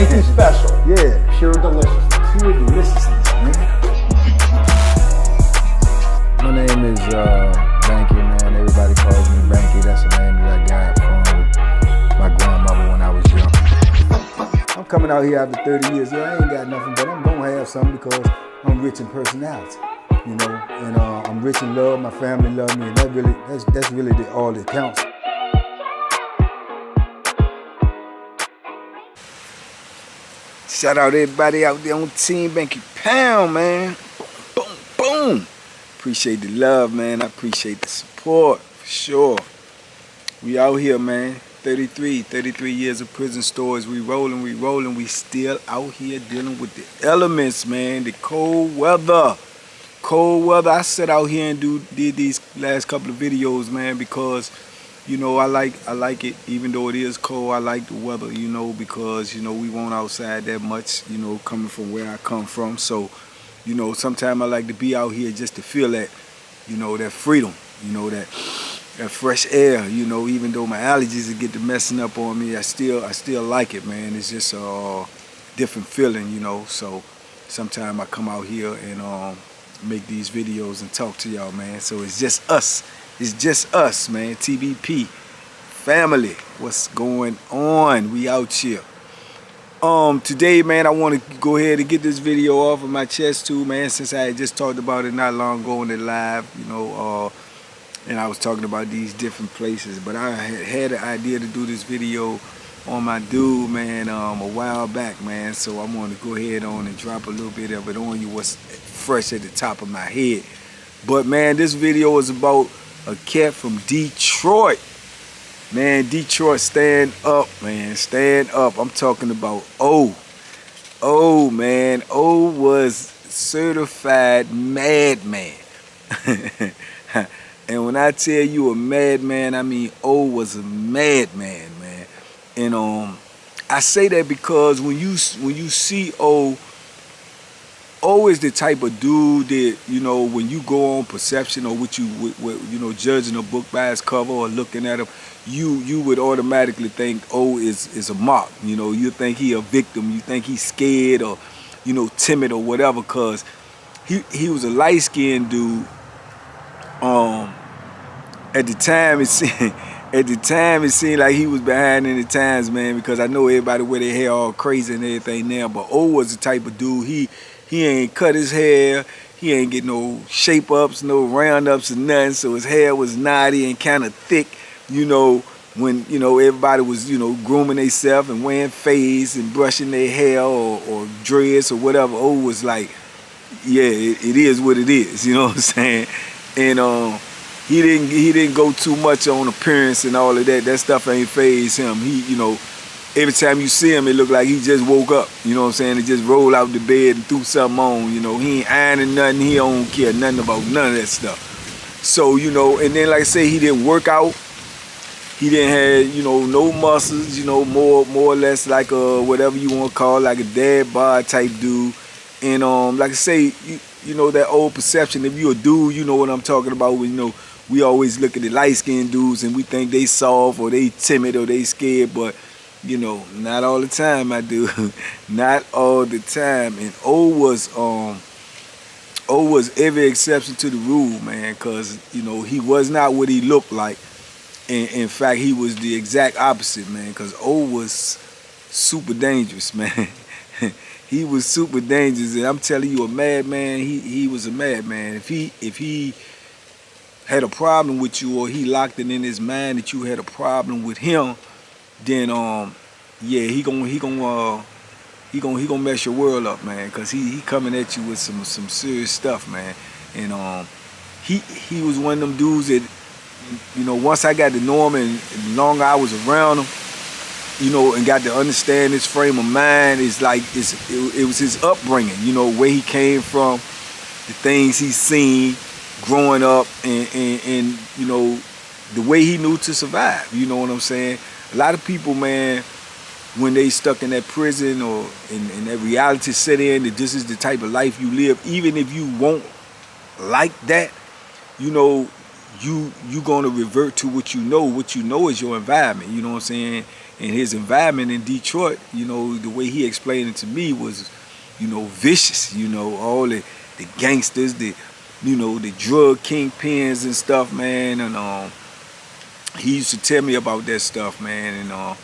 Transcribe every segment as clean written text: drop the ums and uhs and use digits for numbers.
Ain't too special. Yeah. Pure deliciousness. Pure deliciousness, man. My name is Banky, man. Everybody calls me Banky. That's the name that I got from my grandmother when I was young. I'm coming out here after 30 years. Yeah, I ain't got nothing, but I'm gonna have something because I'm rich in personality, you know, and I'm rich in love. My family love me, and that's really all that counts. Shout out everybody out there on Team Banky Pound, man. Boom, boom. Appreciate the love, man. I appreciate the support, for sure. We out here, man. 33 years of prison stories. We rolling. We still out here dealing with the elements, man. The cold weather. I sat out here and did these last couple of videos, man, because, you know, I like it, even though it is cold. I like the weather, you know, because, you know, we won't outside that much, you know, coming from where I come from. So, you know, sometimes I like to be out here just to feel that, you know, that freedom, you know, that fresh air, you know. Even though my allergies will get to messing up on me, I still like it, man. It's just a different feeling, you know. So sometimes I come out here and make these videos and talk to y'all, man. So it's just us. It's just us, man. TBP family. What's going on? We out here. Today, man, I want to go ahead and get this video off of my chest too, man, since I had just talked about it not long ago on the live, you know, and I was talking about these different places. But I had an idea to do this video on my dude, man, a while back, man. So I want to go ahead on and drop a little bit of it on you, what's fresh at the top of my head. But, man, this video is about a cat from Detroit. Man, Detroit, stand up, man. Stand up. I'm talking about O. O, man. O was certified madman. And when I tell you a madman, I mean O was a madman, man. And I say that because when you see O is the type of dude that, you know, when you go on perception or you know, judging a book by its cover or looking at him, you would automatically think O is a mark. You know, you think he a victim, you think he's scared or, you know, timid or whatever, cause he was a light-skinned dude. At the time it seemed like he was behind in the times, man, because I know everybody wear their hair all crazy and everything now, but O was the type of dude, he ain't cut his hair, he ain't get no shape ups, no round ups or nothing, so his hair was knotty and kind of thick, you know, when, you know, everybody was, you know, grooming themselves and wearing fades and brushing their hair or dreads or whatever. O was like, yeah, it is what it is, you know what I'm saying? And he didn't go too much on appearance and all of that. That stuff ain't faze him. He, you know, every time you see him, it look like he just woke up. You know what I'm saying? He just rolled out the bed and threw something on. You know, he ain't ironing nothing. He don't care nothing about none of that stuff. So, you know, and then like I say, he didn't work out. He didn't have, you know, no muscles. You know, more or less like a whatever you want to call it, like a dad bod type dude. And like I say, you know that old perception. If you a dude, you know what I'm talking about. You know, we always look at the light-skinned dudes and we think they soft or they timid or they scared, but you know, not all the time, my dude. Not all the time. And O was every exception to the rule, man, because, you know, he was not what he looked like. And in fact, he was the exact opposite, man, because O was super dangerous, man. He was super dangerous, and I'm telling you, a madman, he was a madman. If he had a problem with you, or he locked it in his mind that you had a problem with him, then yeah, he gonna mess your world up, man, because he coming at you with some serious stuff, man. And he was one of them dudes that, you know, once I got to know him and the longer I was around him, you know, and got to understand his frame of mind, it's like it was his upbringing, you know, where he came from, the things he's seen growing up, and you know, the way he knew to survive. You know what I'm saying? A lot of people, man, when they stuck in that prison or in that reality set in, that this is the type of life you live, even if you won't like that, you know, you gonna revert to what you know. What you know is your environment. You know what I'm saying? And his environment in Detroit, you know, the way he explained it to me was, you know, vicious. You know, all the gangsters, you know, the drug kingpins and stuff, man. And he used to tell me about that stuff, man. And I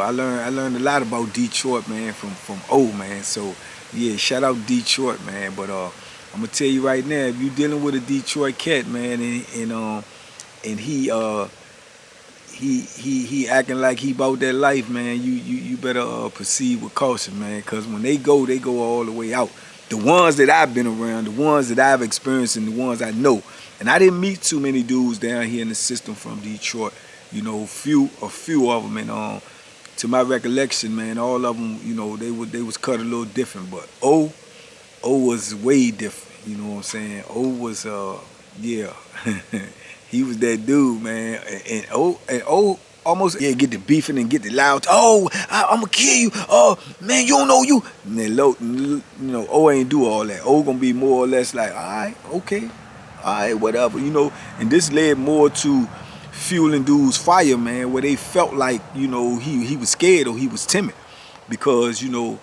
learned a lot about Detroit, man, from O, man. So yeah, shout out Detroit, man. But I'm gonna tell you right now, if you dealing with a Detroit cat, man, and he acting like he about that life, man, you better proceed with caution, man. Cause when they go all the way out. The ones that I've been around, the ones that I've experienced, and the ones I know. And I didn't meet too many dudes down here in the system from Detroit. You know, a few of them, and to my recollection, man, all of them, you know, they was cut a little different. But O was way different. You know what I'm saying? O was yeah, he was that dude, man. And O almost get the beefing and get the loud. Oh, I'm gonna kill you. Oh man, you don't know you. And then you know, O ain't do all that. O gonna be more or less like, all right, okay, all right, whatever, you know. And this led more to fueling dudes' fire, man, where they felt like, you know, he was scared or he was timid, because you know,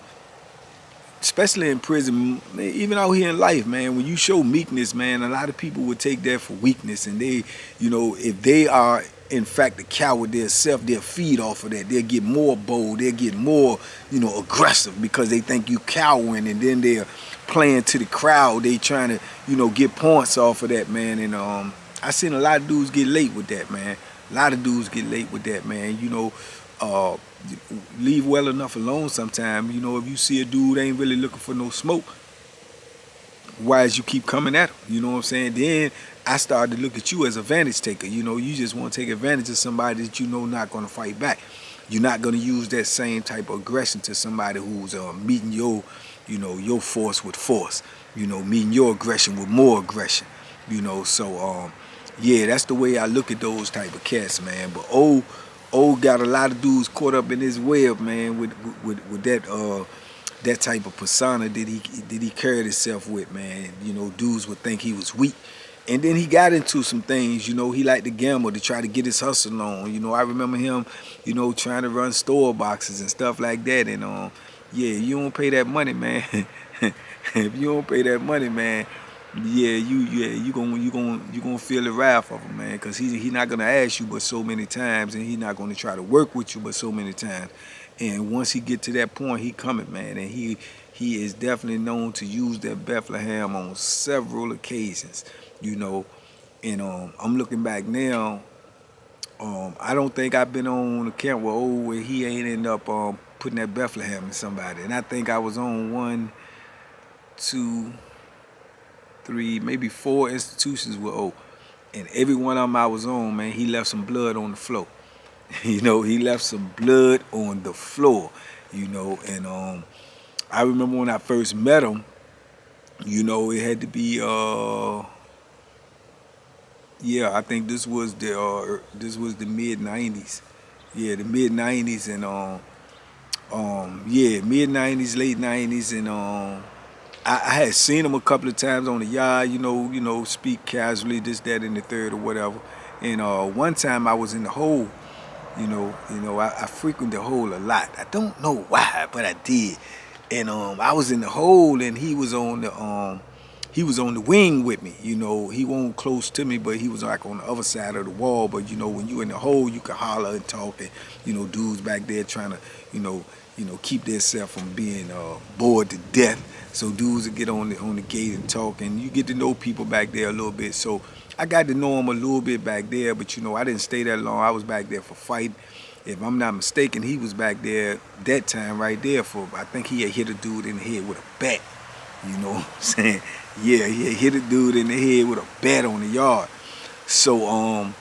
especially in prison, even out here in life, man, when you show meekness, man, a lot of people would take that for weakness, and they, you know, if they are in fact a coward themselves, they'll feed off of that. They'll get more bold, they'll get more, you know, aggressive, because they think you cowering, and then they're playing to the crowd. They trying to, you know, get points off of that, man. And I seen a lot of dudes get late with that, man. A lot of dudes get late with that, man. You know, leave well enough alone sometimes. You know, if you see a dude ain't really looking for no smoke, why is you keep coming at him? You know what I'm saying? Then I started to look at you as a advantage taker. You know, you just want to take advantage of somebody that you know not going to fight back. You're not going to use that same type of aggression to somebody who's meeting your, you know, your force with force. You know, meeting your aggression with more aggression. You know, so yeah, that's the way I look at those type of cats, man. But O got a lot of dudes caught up in his web, man, with that type of persona that he carried himself with, man. You know, dudes would think he was weak. And then he got into some things, you know, he liked to gamble to try to get his hustle on. You know, I remember him, you know, trying to run store boxes and stuff like that. And yeah, you don't pay that money, man. If you don't pay that money, man, yeah, you gonna feel the wrath of him, man, because he not gonna ask you but so many times, and he not gonna try to work with you but so many times. And once he get to that point, he coming, man, and he is definitely known to use that Bethlehem on several occasions, you know. And I'm looking back now, I don't think I've been on a camp where he ain't end up putting that Bethlehem in somebody. And I think I was on 1, 2, 3, maybe 4 institutions with O. And every one of them I was on, man, he left some blood on the floor. You know, he left some blood on the floor, you know. And I remember when I first met him, you know, it had to be, yeah, I think this was the mid-90s. Yeah, the mid-90s, and yeah, mid-90s, late 90s, and I had seen him a couple of times on the yard, you know, speak casually, this, that, and the third, or whatever. And one time I was in the hole, you know, I frequent the hole a lot. I don't know why, but I did. And I was in the hole, and he was on the wing with me. You know, he wasn't close to me, but he was like on the other side of the wall. But you know, when you in the hole, you can holler and talk, and you know, dudes back there trying to, you know, keep themselves from being bored to death. So dudes would get on the gate and talk, and you get to know people back there a little bit. So I got to know him a little bit back there, but you know, I didn't stay that long. I was back there for fight. If I'm not mistaken, he was back there that time right there for, I think he had hit a dude in the head with a bat. You know what I'm saying? Yeah, he had hit a dude in the head with a bat on the yard. So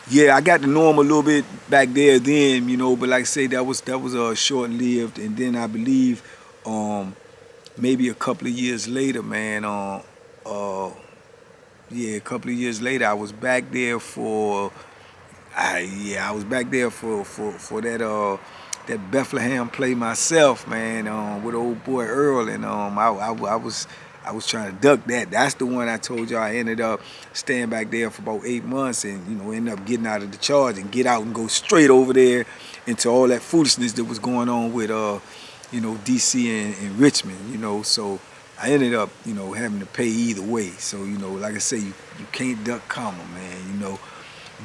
yeah, I got to know him a little bit back there then, you know, but like I say, that was short-lived. And then I believe maybe a couple of years later, man, yeah, a couple of years later, I was back there for I was back there for that Bethlehem play myself, man, with old boy Earl, and I I was trying to duck that. That's the one I told y'all I ended up staying back there for about 8 months and, you know, ended up getting out of the charge and get out and go straight over there into all that foolishness that was going on with, you know, DC and Richmond, you know. So I ended up, you know, having to pay either way. So, you know, like I say, you can't duck karma, man, you know.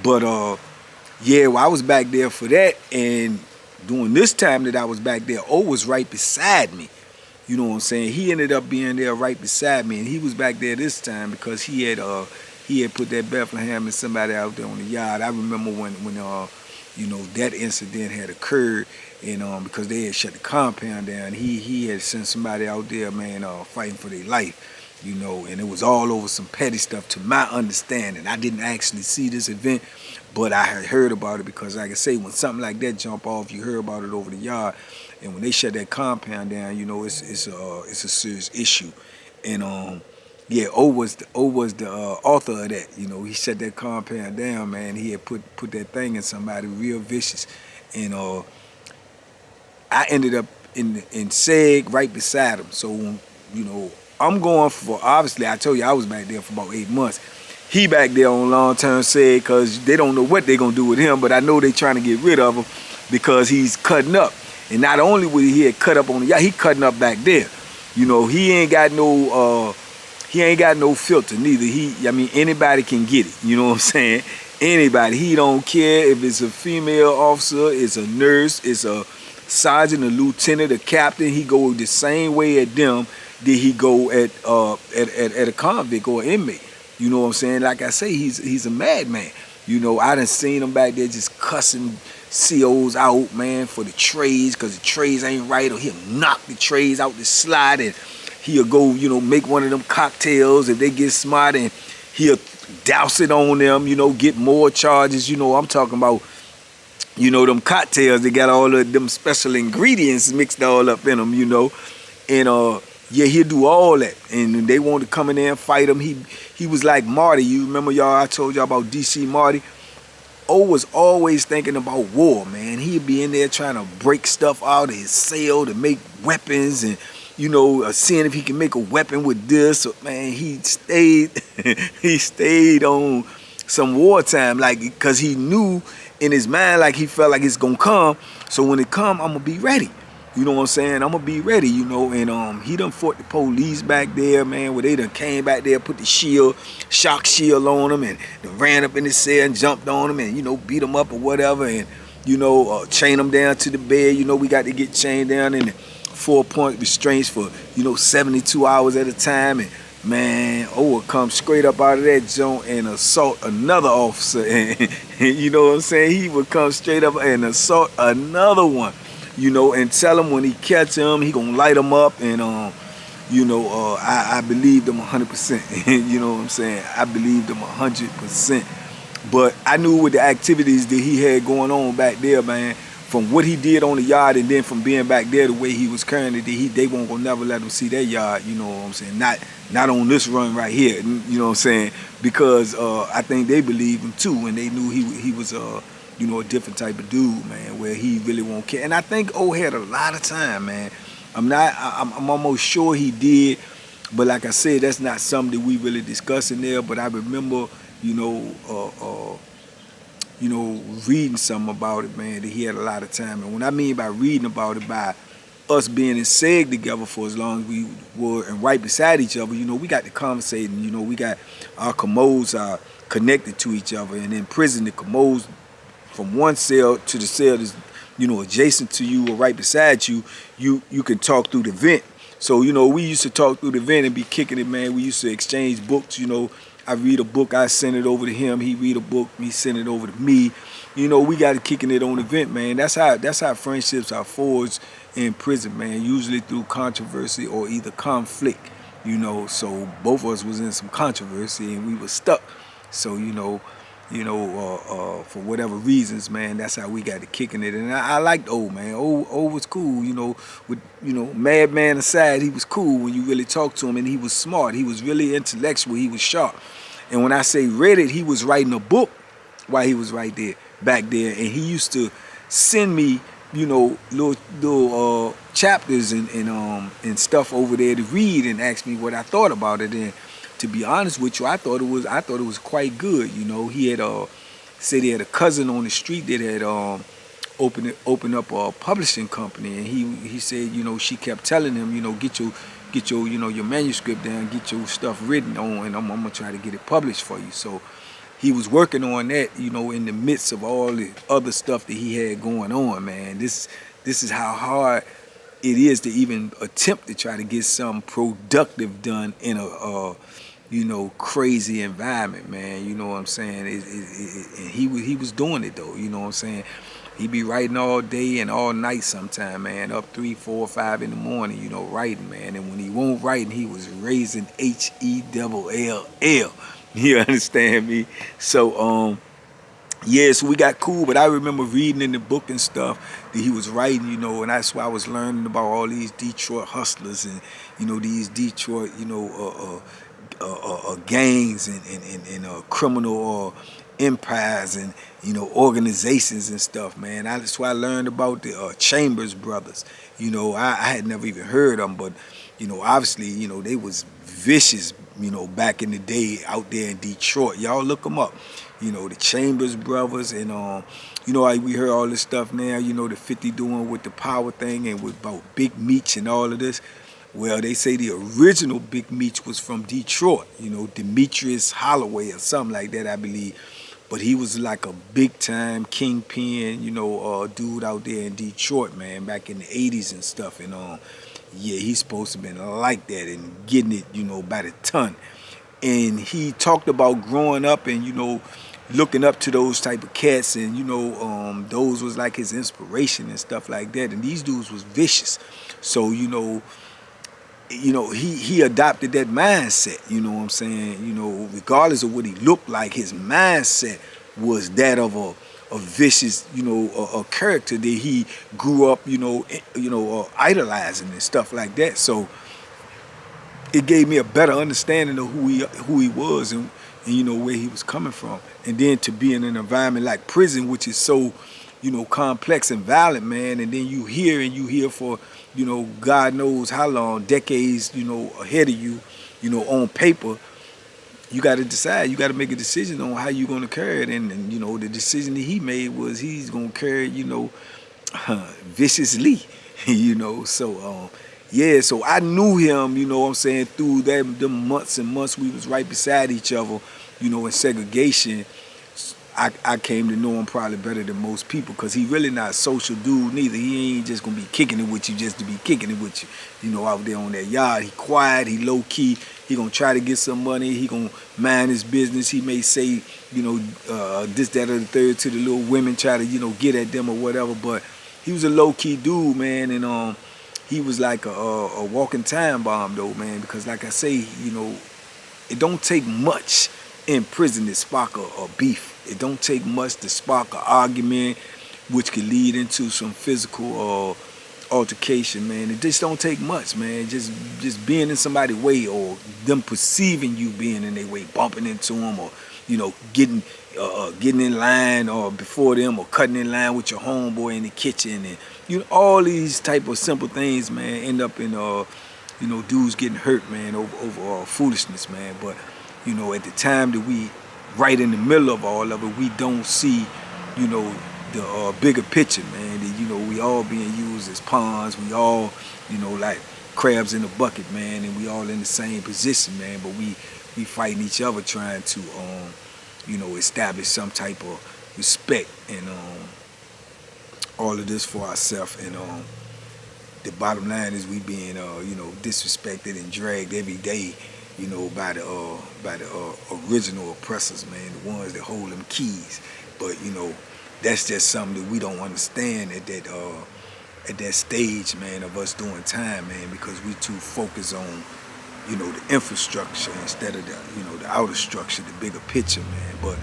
But, yeah, well, I was back there for that. And during this time that I was back there, O was right beside me. You know what I'm saying? He ended up being there right beside me, and he was back there this time because he had put that Bethlehem and somebody out there on the yard. I remember when you know, that incident had occurred, and because they had shut the compound down, he had sent somebody out there, man, fighting for their life, you know, and it was all over some petty stuff to my understanding. I didn't actually see this event, but I had heard about it because, like I say, when something like that jump off, you hear about it over the yard. And when they shut that compound down, you know, it's a serious issue. And yeah, O was the author of that. You know, he shut that compound down, man. He had put that thing in somebody real vicious. And I ended up in Seg right beside him. So, you know, I'm going for, obviously, I told you I was back there for about 8 months. He back there on long-term Seg because they don't know what they're going to do with him, but I know they're trying to get rid of him because he's cutting up. And not only was he had cut up on the yacht, he cutting up back there. You know, he ain't got no filter neither. I mean, anybody can get it. You know what I'm saying? Anybody. He don't care if it's a female officer, it's a nurse, it's a sergeant, a lieutenant, a captain. He go the same way at them that he go at a convict or an inmate. You know what I'm saying? Like I say, he's a madman. You know, I done seen him back there just cussing COs out, man, for the trays, because the trays ain't right, or he'll knock the trays out the slide, and he'll go, you know, make one of them cocktails if they get smart, and he'll douse it on them, you know, get more charges. You know, I'm talking about, you know, them cocktails, they got all of them special ingredients mixed all up in them, you know, and yeah, he'll do all that, and they want to come in there and fight him. He was like Marty. You remember, y'all, I told y'all about DC Marty? O was always thinking about war, man. He'd be in there trying to break stuff out of his cell to make weapons and, you know, seeing if he can make a weapon with this. So, man, he stayed on some wartime, like, because he knew in his mind, like, he felt like it's going to come. So when it come, I'm going to be ready. You know what I'm saying? I'm going to be ready, you know. And he done fought the police back there, man, where they done came back there, put the shock shield on him, and ran up in the cell and jumped on him and, you know, beat him up or whatever, and, you know, chain him down to the bed. You know, we got to get chained down in the 4-point restraints for, you know, 72 hours at a time. And, man, would come straight up out of that joint and assault another officer. And you know what I'm saying? He would come straight up and assault another one. You know, and tell him when he catch him, he gonna light him up, and you know, I believed him 100%. You know what I'm saying? I believed him 100%. But I knew with the activities that he had going on back there, man, from what he did on the yard, and then from being back there the way he was currently, they won't gonna never let him see that yard. You know what I'm saying? Not on this run right here. You know what I'm saying? Because I think they believed him too, and they knew he was you know, a different type of dude, man, where he really won't care. And I think O had a lot of time, man. I'm almost sure he did, but like I said, that's not something that we really discuss in there. But I remember, you know, reading something about it, man, that he had a lot of time. And when I mean by reading about it, by us being in SEG together for as long as we were and right beside each other, you know, we got to conversating. You know, we got our commodes are connected to each other, and in prison, the commodes from one cell to the cell that's, you know, adjacent to you or right beside you, you can talk through the vent. So, you know, we used to talk through the vent and be kicking it, man. We used to exchange books, you know. I read a book, I send it over to him. He read a book, he send it over to me. You know, we got to kicking it on the vent, man. That's how friendships are forged in prison, man. Usually through controversy or either conflict, you know. So both of us was in some controversy and we were stuck. So, for whatever reasons, man, that's how we got to kicking it. And I liked O, man. O was cool, you know, with, you know, Madman aside, he was cool when you really talked to him, and he was smart. He was really intellectual. He was sharp. And when I say read it, he was writing a book while he was right there, back there. And he used to send me little chapters and stuff over there to read and asked me what I thought about it. And to be honest with you, I thought it was quite good. He had said he had a cousin on the street that had opened up a publishing company, and he said she kept telling him get your your manuscript down, get your stuff written on, and I'm gonna try to get it published for you. So he was working on that, in the midst of all the other stuff that he had going on, man. This is how hard it is to even attempt to try to get something productive done in a crazy environment, man. You know what I'm saying? And he was doing it though. You know what I'm saying? He be writing all day and all night sometime, man. Up 3, 4, 5 in the morning, writing, man. And when he won't writing, he was raising HELL. You understand me? So yeah, so we got cool, but I remember reading in the book and stuff that he was writing, and that's why I was learning about all these Detroit hustlers and, these Detroit, gangs and criminal empires and, organizations and stuff, man. That's why I learned about the Chambers brothers. I had never even heard of them, but, obviously, they was vicious, back in the day out there in Detroit. Y'all look them up. The Chambers brothers and we heard all this stuff now, the 50 doing with the power thing and with about Big Meech and all of this. Well, they say the original Big Meech was from Detroit, Demetrius Holloway or something like that, I believe. But he was like a big time kingpin, dude out there in Detroit, man, back in the 80s and stuff. And yeah, he's supposed to have been like that and getting it, by the ton. And he talked about growing up and, looking up to those type of cats and, those was like his inspiration and stuff like that. And these dudes was vicious. So, he adopted that mindset, you know what I'm saying? Regardless of what he looked like, his mindset was that of a vicious, a character that he grew up, idolizing and stuff like that. So it gave me a better understanding of who he was and where he was coming from. And then to be in an environment like prison, which is so, complex and violent, man, and then you hear for, God knows how long, decades, ahead of you, on paper, you got to decide, you got to make a decision on how you're going to carry it. And the decision that he made was he's going to carry it, viciously, so yeah, so I knew him, through them months and months we was right beside each other, in segregation. I came to know him probably better than most people because he really not a social dude neither. He ain't just going to be kicking it with you just to be kicking it with you, out there on that yard. He quiet, he low key, he going to try to get some money, he going to mind his business. He may say, this, that, or the third to the little women, try to, get at them or whatever, but he was a low key dude, man, and he was like a walking time bomb though, man, because like I say, it don't take much in prison to spark a beef. It don't take much to spark an argument, which could lead into some physical altercation, man. It just don't take much, man. Just being in somebody's way or them perceiving you being in their way, bumping into them or, getting in line or before them or cutting in line with your homeboy in the kitchen and, all these type of simple things, man, end up in, dudes getting hurt, man, over foolishness, man. But, at the time that we right in the middle of all of it, we don't see, the bigger picture, man. That, we all being used as pawns. We all, like crabs in a bucket, man, and we all in the same position, man. But we fighting each other trying to, establish some type of respect and all of this for ourselves. And the bottom line is we being, disrespected and dragged every day, by the original oppressors, man, the ones that hold them keys. But that's just something that we don't understand at that stage, man, of us doing time, man, because we too focused on, the infrastructure instead of the, the outer structure, the bigger picture, man. But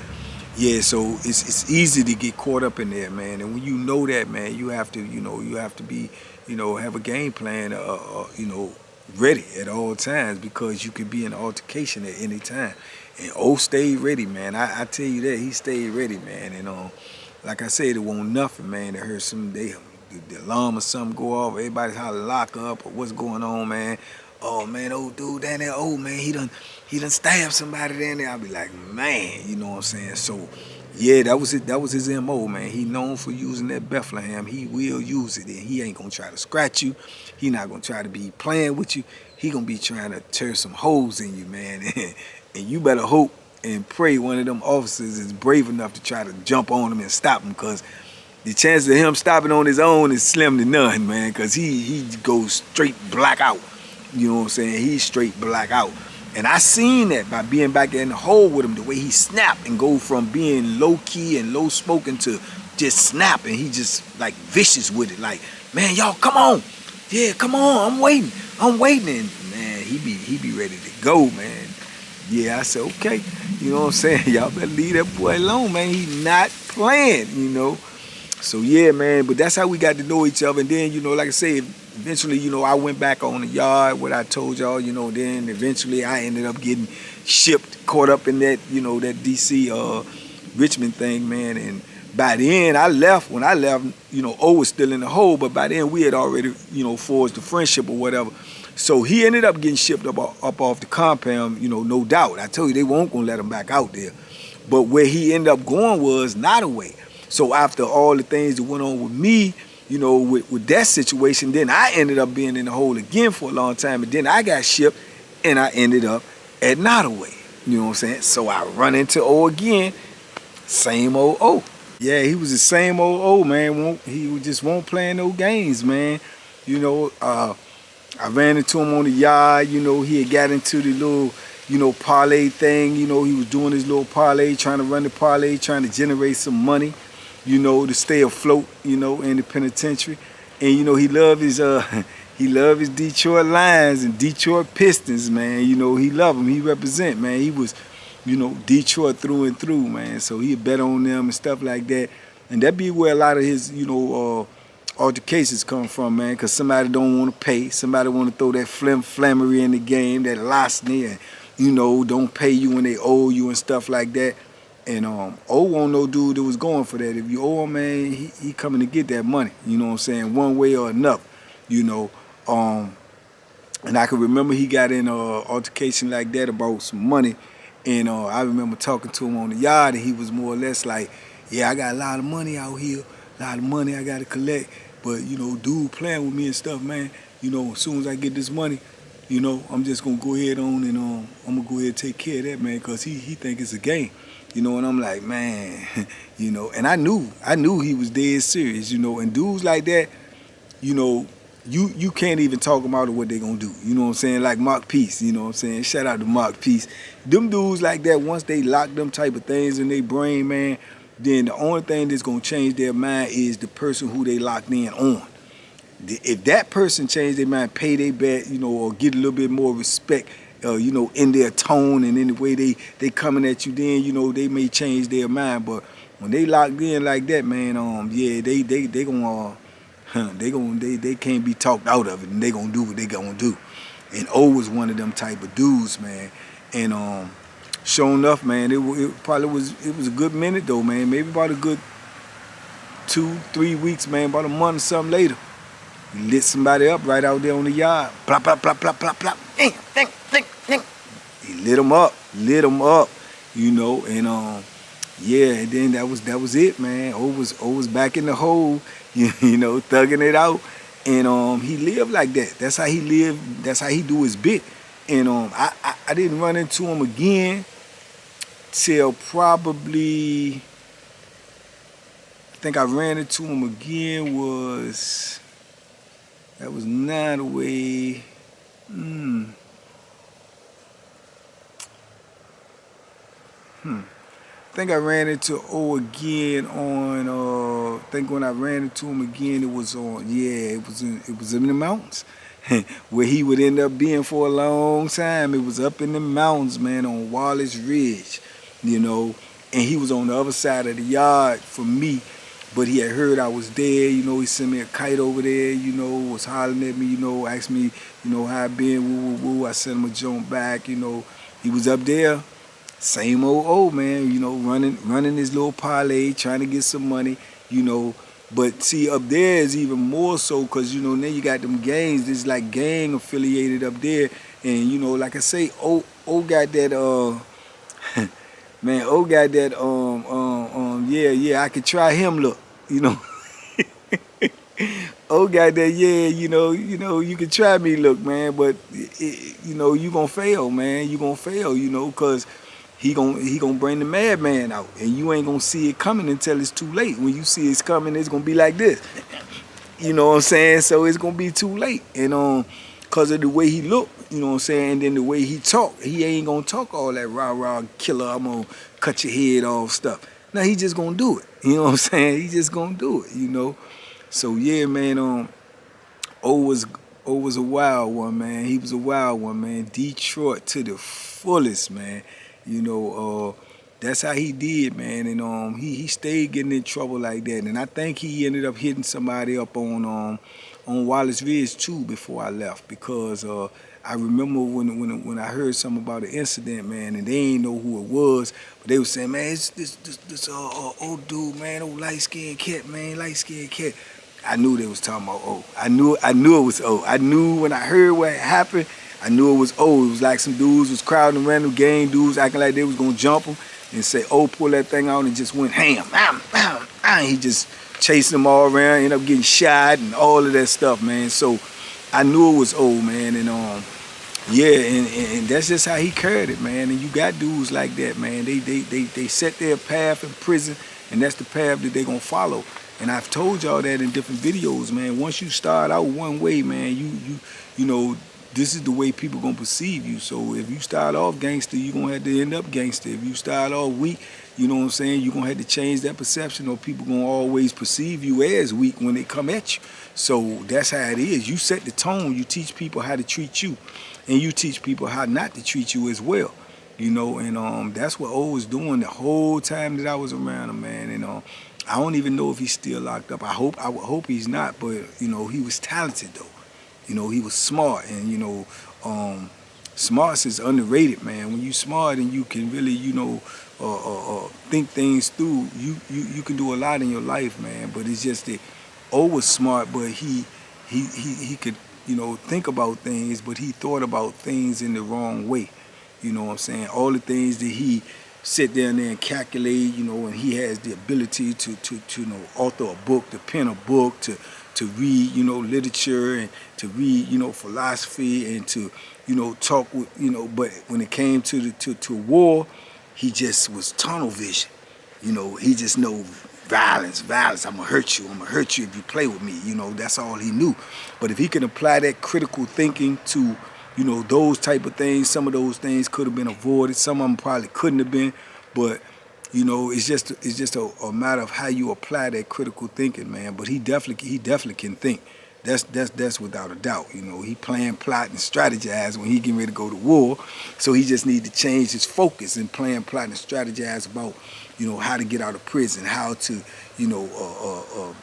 yeah, so it's easy to get caught up in there, man. And when you know that, man, you have to, be, have a game plan, ready at all times because you could be in an altercation at any time. And O stayed ready, man. I tell you that, he stayed ready, man. And like I said, it wasn't nothing, man. They heard the alarm or something go off, everybody's hollering lock up or what's going on, man. Oh man, old dude down there, oh man, he done stabbed somebody down there. I'll be like, man, you know what I'm saying? So yeah, that was his MO, man. He known for using that Bethlehem. He will use it, and he ain't gonna try to scratch you. He not gonna try to be playing with you. He gonna be trying to tear some holes in you, man. And you better hope and pray one of them officers is brave enough to try to jump on him and stop him, because the chances of him stopping on his own is slim to none, man, because he goes straight black out. You know what I'm saying? He's straight black out. And I seen that by being back in the hole with him, the way he snap and go from being low key and low spoken to just snap, and he just like vicious with it. Like, man, y'all come on. Yeah, come on, I'm waiting. And man, he be ready to go, man. Yeah, I said, okay. You know what I'm saying? Y'all better leave that boy alone, man. He not playing, you know. So yeah, man, but that's how we got to know each other. And then, you know, like I said, eventually, you know, I went back on the yard, what I told y'all, you know, then eventually I ended up getting shipped, caught up in that, you know, that DC Richmond thing, man. And by then I left, when I left, you know, O was still in the hole, but by then we had already, you know, forged the friendship or whatever. So he ended up getting shipped up off the compound, you know, no doubt. I told you they weren't gonna let him back out there. But where he ended up going was not away. So after all the things that went on with me, you know, with that situation, then I ended up being in the hole again for a long time, and then I got shipped and I ended up at Nottoway. You know what I'm saying? So I run into O again, same old O. Yeah, he was the same old O, man. He just won't play no games, man. You know, I ran into him on the yard. You know, he had got into the little, you know, parlay thing. You know, he was doing his little parlay, trying to run the parlay, trying to generate some money, you know, to stay afloat, you know, in the penitentiary. And, you know, he loved his Detroit Lions and Detroit Pistons, man. You know, he loved them. He represent, man. He was, you know, Detroit through and through, man. So he'd bet on them and stuff like that. And that be where a lot of his, you know, altercations come from, man, because somebody don't want to pay. Somebody want to throw that flammery in the game, that larceny, and, you know, don't pay you when they owe you and stuff like that. And O won't no dude that was going for that. If you owe him, man, he coming to get that money, you know what I'm saying, one way or another, you know. And I can remember he got in an altercation like that about some money, and I remember talking to him on the yard, and he was more or less like, yeah, I got a lot of money out here, a lot of money I got to collect, but, you know, dude playing with me and stuff, man, you know, as soon as I get this money, you know, I'm just going to go ahead on and I'm going to go ahead and take care of that, man, because he think it's a game. You know, and I'm like, man, you know, and I knew he was dead serious, you know, and dudes like that, you know, you can't even talk them out of what they gonna do. You know what I'm saying? Like Mark Peace, you know what I'm saying? Shout out to Mark Peace. Them dudes like that, once they lock them type of things in their brain, man, then the only thing that's gonna change their mind is the person who they locked in on. If that person change their mind, pay their bet, you know, or get a little bit more respect, you know, in their tone and in the way they coming at you, then, you know, they may change their mind. But when they locked in like that, man, yeah, they can't be talked out of it, and they gonna do what they gonna do. And O was one of them type of dudes, man. And sure enough, man, it was a good minute though, man. Maybe about a good 2-3 weeks, man. About a month or something later, he lit somebody up right out there on the yard. Plop, plop, plop, plop, plop, plop. He lit him up, you know. And yeah, and then that was it, man. O was back in the hole, you know, thugging it out. And he lived like that. That's how he lived. That's how he do his bit. And I didn't run into him again till probably, I think I ran into him again that was Nottoway. I think I ran into O again on, I think when I ran into him again, it was on, yeah, it was in the mountains, where he would end up being for a long time. It was up in the mountains, man, on Wallace Ridge, you know, and he was on the other side of the yard from me, but he had heard I was there, you know. He sent me a kite over there, you know, was hollering at me, you know, asked me, you know, how I been, woo. I sent him a joint back, you know. He was up there. Same old man, you know, running his little parlay, trying to get some money, you know. But see, up there is even more so because, you know, then you got them gangs. It's like gang affiliated up there. And, you know, like I say, got that, man, got that, yeah, I could try him, look, you know. Got that, yeah, you can try me, look, man, but, you know, you gonna fail, man. You gonna fail, you know, because he gonna bring the madman out. And you ain't gonna see it coming until it's too late. When you see it's coming, it's gonna be like this. You know what I'm saying? So it's gonna be too late. And cause of the way he look, you know what I'm saying, and then the way he talk, he ain't gonna talk all that rah killer, I'm gonna cut your head off stuff. Now he just gonna do it. You know what I'm saying? He just gonna do it, you know. So yeah, man, O was a wild one, man. He was a wild one, man. Detroit to the fullest, man. You know, that's how he did, man. And he stayed getting in trouble like that. And I think he ended up hitting somebody up on Wallace Ridge too before I left, because I remember when I heard something about the incident, man, and they ain't know who it was, but they was saying, man, it's this old dude, man, old light skinned cat, man, light skinned cat. I knew they was talking about O. I knew it was O. I knew when I heard what happened, I knew it was O. It was like some dudes was crowding random gang dudes acting like they was gonna jump him, and say O pulled that thing out and just went ham. He just chased them all around, ended up getting shot and all of that stuff, man. So I knew it was O, man. And yeah, and that's just how he carried it, man. And you got dudes like that, man. They set their path in prison, and that's the path that they gonna follow. And I've told y'all that in different videos, man. Once you start out one way, man, you know, this is the way people gonna perceive you. So if you start off gangster, you gonna have to end up gangster. If you start off weak, you know what I'm saying, you gonna have to change that perception, or people gonna always perceive you as weak when they come at you. So that's how it is. You set the tone. You teach people how to treat you, and you teach people how not to treat you as well. You know, and that's what O was doing the whole time that I was around him, man. And I don't even know if he's still locked up. I would hope he's not, but you know, he was talented though. You know, he was smart, and you know, smarts is underrated, man. When you smart and you can really, you know, think things through, you can do a lot in your life, man. But it's just that O was smart, but he could, you know, think about things, but he thought about things in the wrong way. You know what I'm saying? All the things that he sit down there and calculate, you know, and he has the ability to you know, author a book, to pen a book, to read, you know, literature, and to read, you know, philosophy, and to, you know, talk with, you know, but when it came to war, he just was tunnel vision. You know, he just know violence, I'm gonna hurt you if you play with me, you know, that's all he knew. But if he can apply that critical thinking to, you know, those type of things, some of those things could have been avoided. Some of them probably couldn't have been. But, you know, it's just a matter of how you apply that critical thinking, man. But he definitely can think. That's without a doubt. You know, he plan, plot, and strategize when he getting ready to go to war. So he just need to change his focus and plan, plot, and strategize about, you know, how to get out of prison, how to, you know,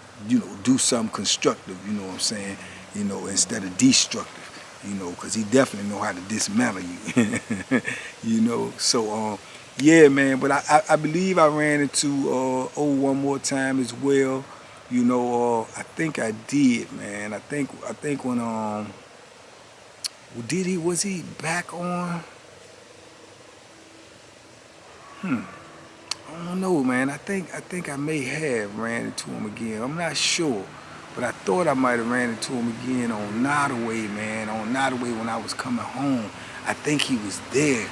do something constructive. You know what I'm saying? You know, instead of destructive. You know, because he definitely know how to dismantle you. You know, so yeah, man. But I believe I ran into O one more time as well. You know, I think I did, man. I think when was he back on? I don't know, man. I think I may have ran into him again. I'm not sure. But I thought I might have ran into him again on Nottoway, man. On Nottoway when I was coming home. I think he was there,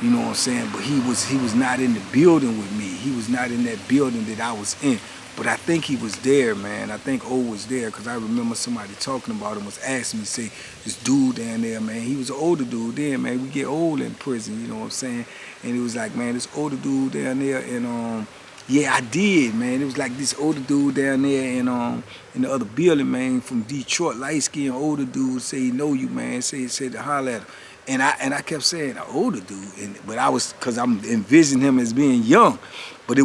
you know what I'm saying? But he was not in the building with me. He was not in that building that I was in. But I think he was there, man. I think O was there, because I remember somebody talking about him, was asking me, say, this dude down there, man. He was an older dude then, man. We get old in prison, you know what I'm saying? And it was like, man, this older dude down there, and yeah, I did, man. It was like this older dude down there in the other building, man, from Detroit, light-skinned older dude, say he know you, man, say to holler at him. And I kept saying, an older dude, but I was, because I'm envisioning him as being young. But it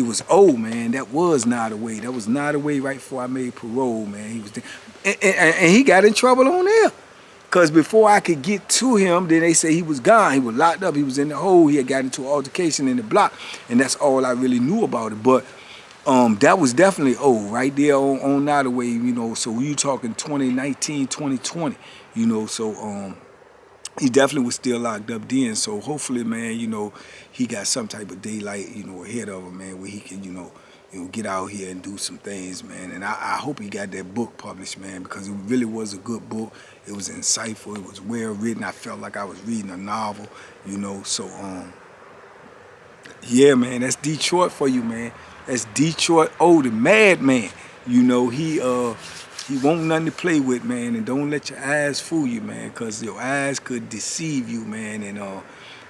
was old, man. That was Nottoway. That was Nottoway right before I made parole, man. He was there. And he got in trouble on there. Because before I could get to him, then they say he was gone. He was locked up. He was in the hole. He had got into an altercation in the block. And that's all I really knew about it. But That was definitely old, right there on out of way, you know. So you talking 2019, 2020, you know. So he definitely was still locked up then. So hopefully, man, you know, he got some type of daylight, you know, ahead of him, man, where he can, you know, get out here and do some things, man. And I hope he got that book published, man, because it really was a good book. It was insightful. It was well written. I felt like I was reading a novel, you know. So yeah, man, that's Detroit for you, man. That's Detroit. Oh, the Madman. You know, he won't nothing to play with, man. And don't let your eyes fool you, man, because your eyes could deceive you, man. And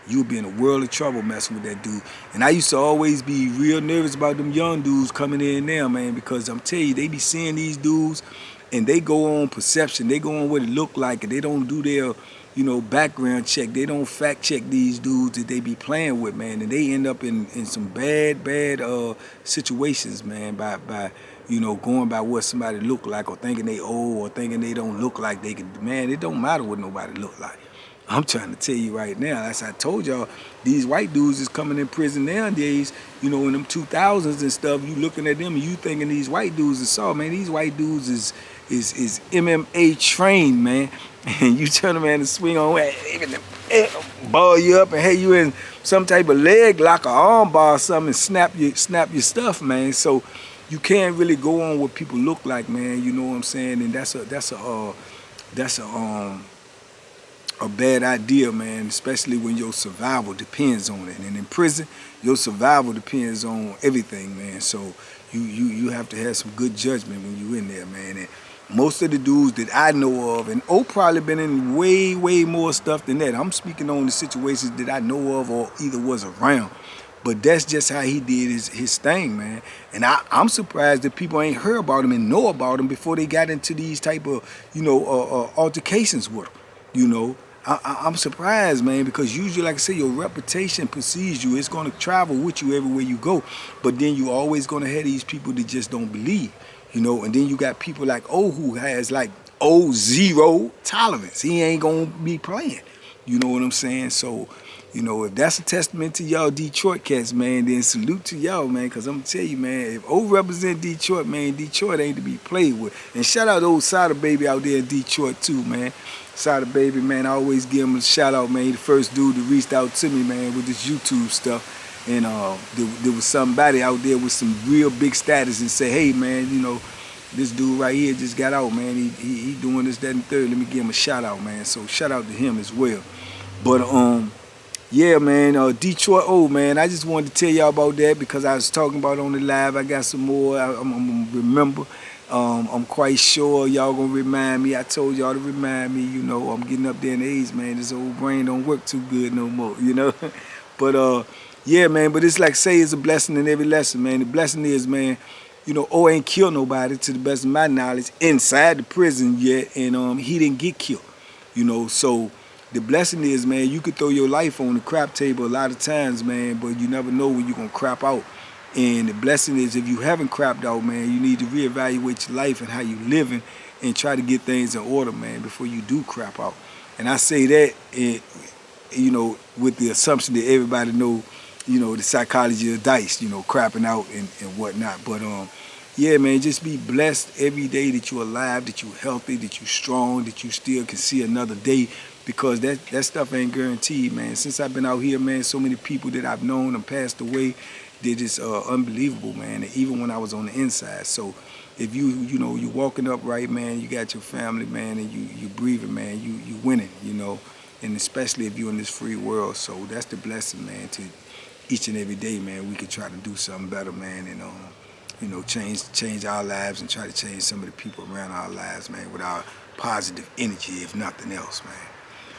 you'll be in a world of trouble messing with that dude. And I used to always be real nervous about them young dudes coming in there, man, because I'm telling you, they be seeing these dudes and they go on perception. They go on what it look like, and they don't do their, you know, background check. They don't fact check these dudes that they be playing with, man. And they end up in some bad situations, man, by you know, going by what somebody look like, or thinking they old, or thinking they don't look like they could. Man, it don't matter what nobody look like. I'm trying to tell you right now, as I told y'all, these white dudes is coming in prison nowadays, you know, in them 2000s and stuff. You looking at them and you thinking these white dudes is soft, man. These white dudes is MMA trained, man. And you turn around and swing on, even ball you up and have you in some type of leg lock or arm bar or something and snap your stuff, man. So you can't really go on what people look like, man. You know what I'm saying? And that's a bad idea, man, especially when your survival depends on it. And in prison, your survival depends on everything, man. So you have to have some good judgment when you in there, man. And most of the dudes that I know of, and probably been in way more stuff than that. I'm speaking on the situations that I know of or either was around. But that's just how he did his thing, man. And I'm surprised that people ain't heard about him and know about him before they got into these type of, you know, altercations with him, you know. I'm surprised, man, because usually, like I say, your reputation precedes you. It's going to travel with you everywhere you go. But then you always going to have these people that just don't believe, you know. And then you got people like who has like zero tolerance. He ain't going to be playing. You know what I'm saying? So, you know, if that's a testament to y'all Detroit cats, man, then salute to y'all, man, because I'm going to tell you, man, if O represent Detroit, man, Detroit ain't to be played with. And shout out to old Cider Baby out there in Detroit, too, man. Cider Baby, man, I always give him a shout out, man. He the first dude that reached out to me, man, with this YouTube stuff. And there was somebody out there with some real big status and say, hey, man, you know, this dude right here just got out, man. He doing this, that, and third. Let me give him a shout out, man. So shout out to him as well. But yeah, man, Detroit, man, I just wanted to tell y'all about that because I was talking about it on the live. I got some more I'm gonna remember. I'm quite sure y'all gonna remind me. I told y'all to remind me, you know, I'm getting up there in age, man. This old brain don't work too good no more, you know. But yeah, man, but it's like say it's a blessing in every lesson, man. The blessing is, man, you know, O ain't killed nobody to the best of my knowledge inside the prison yet, and he didn't get killed, you know. So the blessing is, man, you could throw your life on the crap table a lot of times, man, but you never know when you're gonna crap out. And the blessing is, if you haven't crapped out, man, you need to reevaluate your life and how you living and try to get things in order, man, before you do crap out. And I say that, you know, with the assumption that everybody know, you know, the psychology of dice, you know, crapping out and whatnot. But yeah, man, just be blessed every day that you're alive, that you're healthy, that you're strong, that you still can see another day, because that stuff ain't guaranteed, man. Since I've been out here, man, so many people that I've known and passed away, they're just unbelievable, man, and even when I was on the inside. So if you know, you walking upright, man, you got your family, man, and you breathing, man, you winning, you know, and especially if you're in this free world. So that's the blessing, man, to each and every day, man, we can try to do something better, man, and you know, change our lives and try to change some of the people around our lives, man, with our positive energy, if nothing else, man.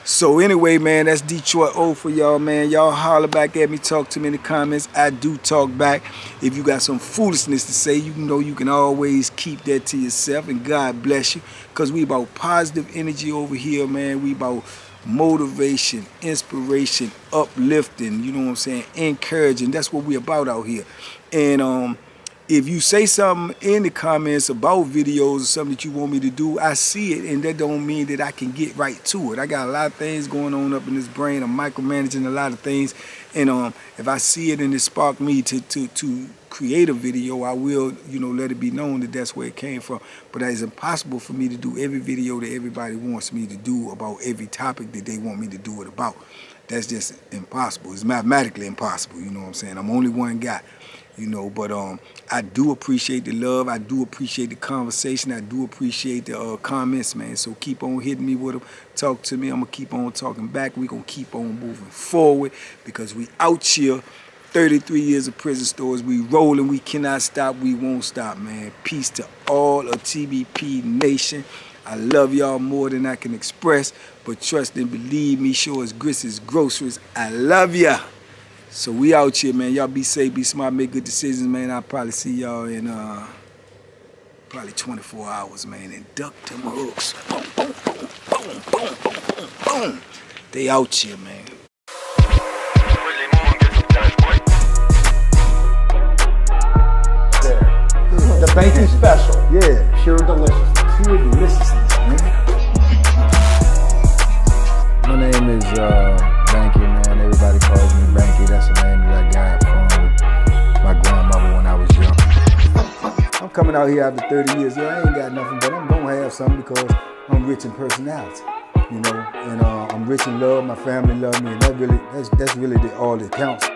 So anyway, man, that's Detroit for y'all, man. Y'all holler back at me, talk to me in the comments. I do talk back. If you got some foolishness to say, you know you can always keep that to yourself, and God bless you, because we about positive energy over here, man. We about motivation, inspiration, uplifting, you know what I'm saying, encouraging. That's what we about out here. And if you say something in the comments about videos or something that you want me to do, I see it, and that don't mean that I can get right to it. I got a lot of things going on up in this brain. I'm micromanaging a lot of things, and if I see it and it spark me to create a video, I will, you know, let it be known that that's where it came from. But it's impossible for me to do every video that everybody wants me to do about every topic that they want me to do it about. That's just impossible. It's mathematically impossible, you know what I'm saying? I'm only one guy, you know, but I do appreciate the love. I do appreciate the conversation. I do appreciate the comments, man. So keep on hitting me with them. Talk to me. I'm going to keep on talking back. We're going to keep on moving forward because we out here. 33 years of prison stories. We rolling. We cannot stop. We won't stop, man. Peace to all of TBP Nation. I love y'all more than I can express, but trust and believe me, sure as grits is groceries. I love ya. So we out here, man. Y'all be safe, be smart, make good decisions, man. I'll probably see y'all in probably 24 hours, man. And duck them hooks. Boom, boom, boom, boom, boom, boom, boom, boom. They out here, man. The Banky special. Yeah. Pure deliciousness. Pure deliciousness, man. My name is Banky, man. Everybody calls me Banky. That's the name that I got from my grandmother when I was young. I'm coming out here after 30 years. Yeah, I ain't got nothing, but I'm gonna have something because I'm rich in personality, you know, and I'm rich in love. My family love me, and that's really all that counts.